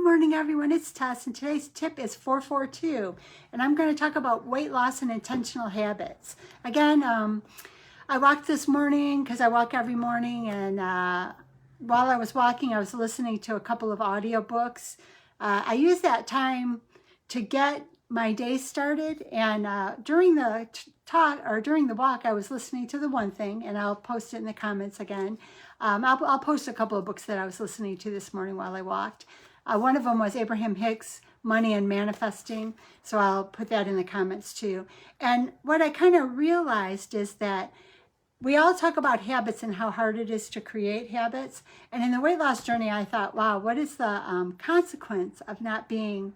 morning, everyone. It's Tess, and today's tip is 442, and I'm going to talk about weight loss and intentional habits. Again, I walked this morning because I walk every morning, and while I was walking, I was listening to a couple of audiobooks. I use that time to get my day started, and during the during the walk, I was listening to the one thing, and I'll post it in the comments again. I'll post a couple of books that I was listening to this morning while I walked. One of them was Abraham Hicks, Money and Manifesting, so I'll put that in the comments too. And what I kind of realized is that we all talk about habits and how hard it is to create habits. And in the weight loss journey, I thought, wow, what is the consequence of not being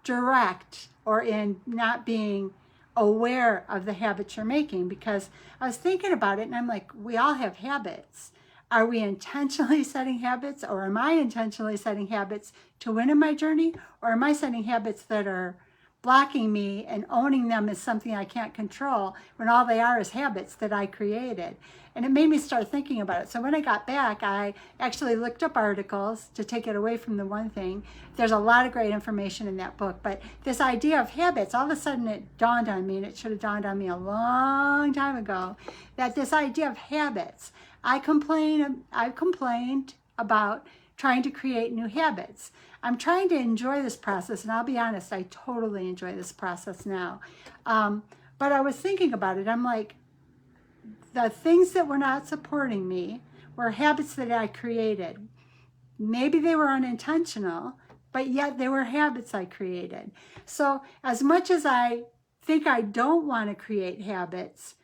direct or in not being aware of the habits you're making? Because I was thinking about it and I'm like, we all have habits. Are we intentionally setting habits, or am I intentionally setting habits to win in my journey? Or am I setting habits that are blocking me and owning them as something I can't control when all they are is habits that I created? And it made me start thinking about it. So when I got back, I actually looked up articles to take it away from the one thing. There's a lot of great information in that book, but this idea of habits, all of a sudden it dawned on me, and it should have dawned on me a long time ago, that this idea of habits, I've complained about trying to create new habits. I'm trying to enjoy this process, and I'll be honest, I totally enjoy this process now. But I was thinking about it. I'm like, the things that were not supporting me were habits that I created. Maybe they were unintentional, but yet they were habits I created. So as much as I think I don't want to create habits,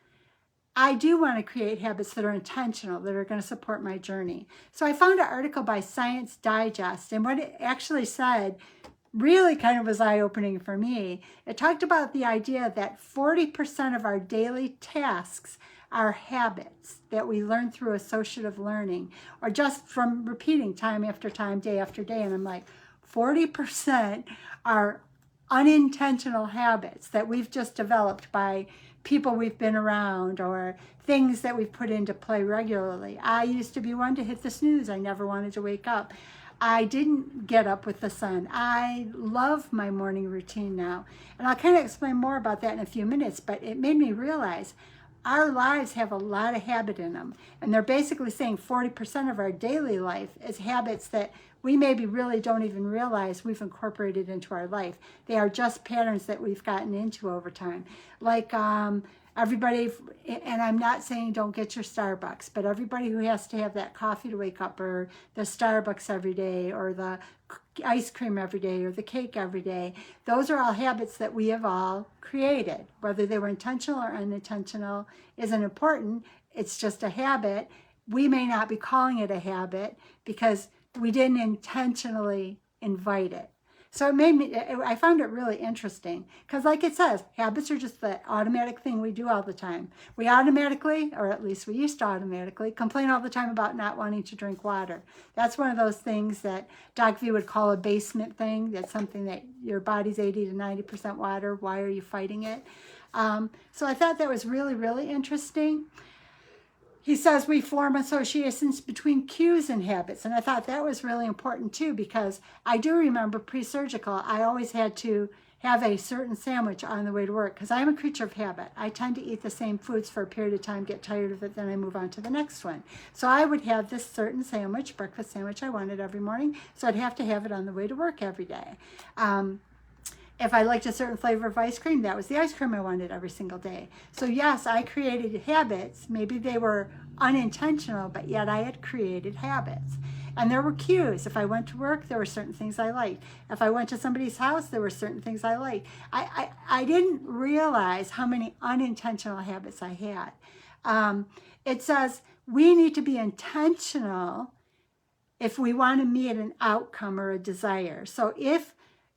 I do want to create habits that are intentional, that are going to support my journey. So I found an article by Science Digest, and what it actually said really kind of was eye-opening for me. It talked about the idea that 40% of our daily tasks are habits that we learn through associative learning, or just from repeating time after time, day after day. And I'm like, 40% are unintentional habits that we've just developed by people we've been around or things that we've put into play regularly. I used to be one to hit the snooze. I never wanted to wake up. I didn't get up with the sun. I love my morning routine now. And I'll kind of explain more about that in a few minutes, but it made me realize our lives have a lot of habit in them. And they're basically saying 40% of our daily life is habits that we maybe really don't even realize we've incorporated into our life. They are just patterns that we've gotten into over time. Like everybody, and I'm not saying don't get your Starbucks, but everybody who has to have that coffee to wake up, or the Starbucks every day, or the ice cream every day, or the cake every day, those are all habits that we have all created. Whether they were intentional or unintentional isn't important. It's just a habit. We may not be calling it a habit because we didn't intentionally invite it. So I found it really interesting because, like it says, habits are just the automatic thing we do all the time. We automatically, or at least we used to automatically, complain all the time about not wanting to drink water. That's one of those things that Doc V would call a basement thing. That's something that your body's 80 to 90% water. Why are you fighting it? So I thought that was really, really interesting. He says we form associations between cues and habits. And I thought that was really important too, because I do remember pre-surgical, I always had to have a certain sandwich on the way to work because I'm a creature of habit. I tend to eat the same foods for a period of time, get tired of it, then I move on to the next one. So I would have this certain sandwich, breakfast sandwich I wanted every morning. So I'd have to have it on the way to work every day. If I liked a certain flavor of ice cream, that was the ice cream I wanted every single day. So yes, I created habits. Maybe they were unintentional, but yet I had created habits. And there were cues. If I went to work, there were certain things I liked. If I went to somebody's house, there were certain things I liked. I didn't realize how many unintentional habits I had. It says we need to be intentional if we want to meet an outcome or a desire. So if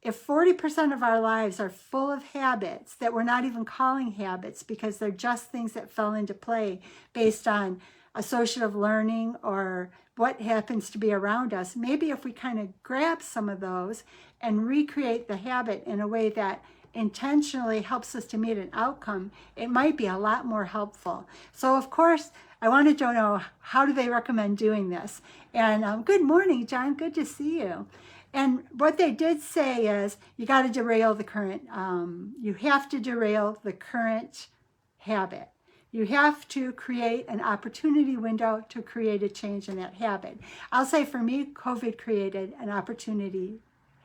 40% of our lives are full of habits that we're not even calling habits because they're just things that fell into play based on associative learning or what happens to be around us, maybe if we kind of grab some of those and recreate the habit in a way that intentionally helps us to meet an outcome, it might be a lot more helpful. So of course, I wanted to know, how do they recommend doing this? And good morning, John. Good to see you. And what they did say is you got to derail the current, you have to derail the current habit. You have to create an opportunity window to create a change in that habit. I'll say for me, COVID created an opportunity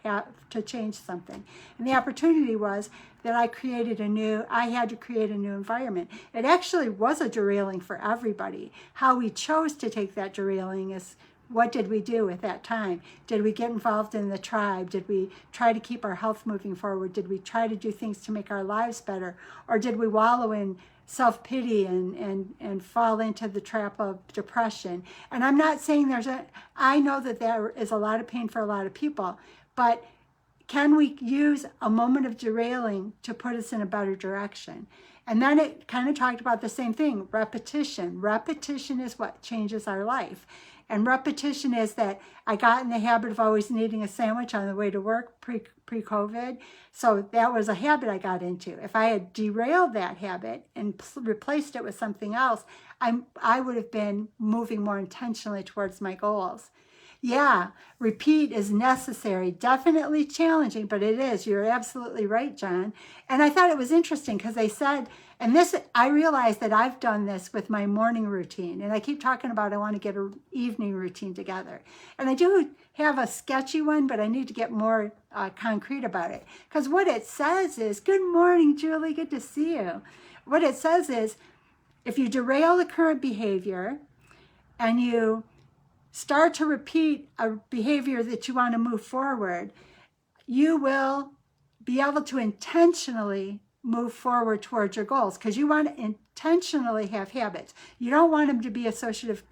to change something. And the opportunity was that I had to create a new environment. It actually was a derailing for everybody. How we chose to take that derailing is, what did we do at that time? Did we get involved in the tribe? Did we try to keep our health moving forward? Did we try to do things to make our lives better? Or did we wallow in self-pity and fall into the trap of depression? And I'm not saying I know that there is a lot of pain for a lot of people, but can we use a moment of derailing to put us in a better direction? And then it kind of talked about the same thing, repetition. Repetition is what changes our life. And repetition is that I got in the habit of always needing a sandwich on the way to work pre-COVID. So that was a habit I got into. If I had derailed that habit and replaced it with something else, I would have been moving more intentionally towards my goals. Yeah, repeat is necessary, definitely challenging, but it is. You're absolutely right, John. And I thought it was interesting because they said, and this, I realized that I've done this with my morning routine. And I keep talking about I want to get an evening routine together. And I do have a sketchy one, but I need to get more concrete about it. Because what it says is, good morning, Julie, good to see you. What it says is, if you derail the current behavior and you start to repeat a behavior that you want to move forward, you will be able to intentionally move forward towards your goals, because you want to intentionally have habits. You don't want them to be associative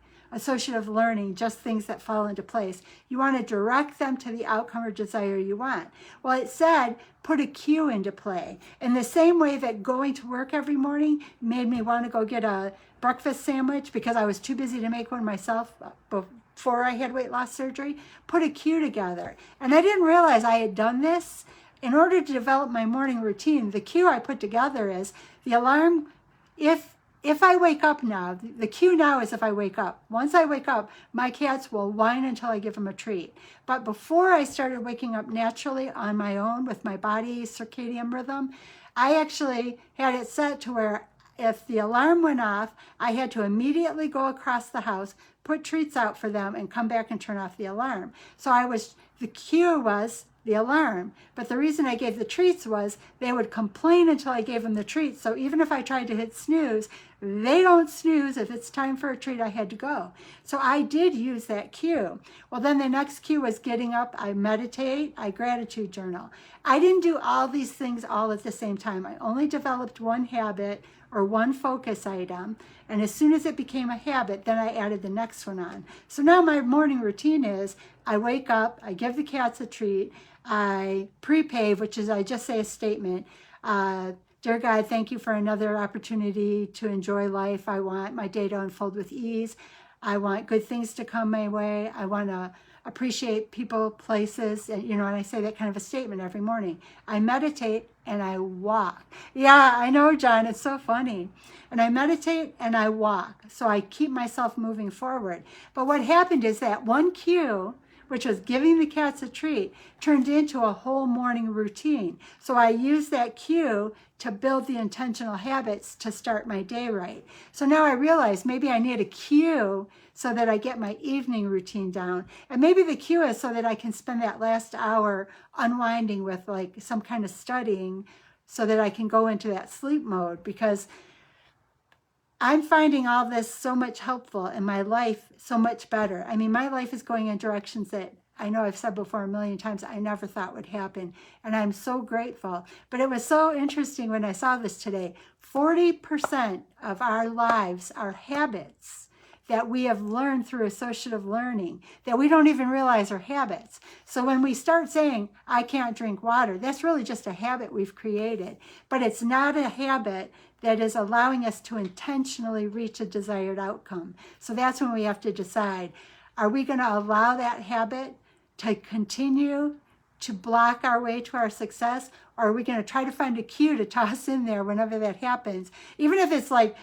learning, just things that fall into place. You want to direct them to the outcome or desire you want. Well, it said, put a cue into play. In the same way that going to work every morning made me want to go get a breakfast sandwich because I was too busy to make one myself before I had weight loss surgery, put a cue together. And I didn't realize I had done this. In order to develop my morning routine, the cue I put together is the alarm. If I wake up now, the cue now is if I wake up. Once I wake up, my cats will whine until I give them a treat. But before I started waking up naturally on my own with my body's circadian rhythm, I actually had it set to where if the alarm went off, I had to immediately go across the house, put treats out for them, and come back and turn off the alarm. So the cue was the alarm. But the reason I gave the treats was they would complain until I gave them the treats. So even if I tried to hit snooze, they don't snooze. If it's time for a treat, I had to go. So I did use that cue. Well, then the next cue was getting up. I meditate, I gratitude journal. I didn't do all these things all at the same time. I only developed one habit or one focus item. And as soon as it became a habit, then I added the next one on. So now my morning routine is I wake up, I give the cats a treat, I pre-pave, which is I just say a statement. Dear God, thank you for another opportunity to enjoy life. I want my day to unfold with ease. I want good things to come my way. I want to appreciate people, places, and I say that kind of a statement every morning. I meditate and I walk. Yeah, I know, John, it's so funny. And I meditate and I walk. So I keep myself moving forward. But what happened is that one cue, which was giving the cats a treat, turned into a whole morning routine. So I used that cue to build the intentional habits to start my day right. So now I realize maybe I need a cue so that I get my evening routine down. And maybe the cue is so that I can spend that last hour unwinding with like some kind of studying so that I can go into that sleep mode, because I'm finding all this so much helpful in my life, so much better. I mean, my life is going in directions that I know I've said before a million times I never thought would happen. And I'm so grateful. But it was so interesting when I saw this today. 40% of our lives are habits that we have learned through associative learning that we don't even realize are habits. So when we start saying, I can't drink water, that's really just a habit we've created. But it's not a habit that is allowing us to intentionally reach a desired outcome. So that's when we have to decide, are we going to allow that habit to continue to block our way to our success, Or are we going to try to find a cue to toss in there whenever that happens? Even if it's like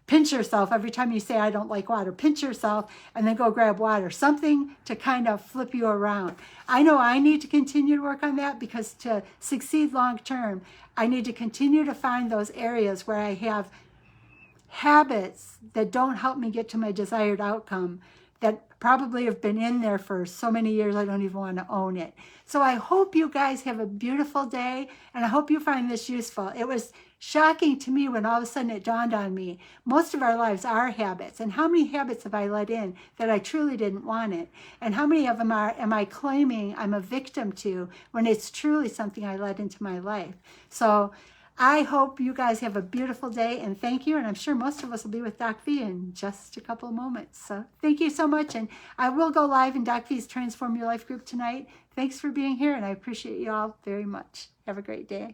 pinch yourself every time you say, I don't like water, pinch yourself and then go grab water, something to kind of flip you around. I know I need to continue to work on that, because to succeed long term, I need to continue to find those areas where I have habits that don't help me get to my desired outcome, that probably have been in there for so many years I don't even want to own it. So I hope you guys have a beautiful day, and I hope you find this useful. It was shocking to me when all of a sudden it dawned on me, most of our lives are habits. And how many habits have I let in that I truly didn't want it? And how many of them am I claiming I'm a victim to, when it's truly something I let into my life? So I hope you guys have a beautiful day, and thank you. And I'm sure most of us will be with Doc V in just a couple of moments. So thank you so much. And I will go live in Doc V's Transform Your Life group tonight. Thanks for being here, and I appreciate you all very much. Have a great day.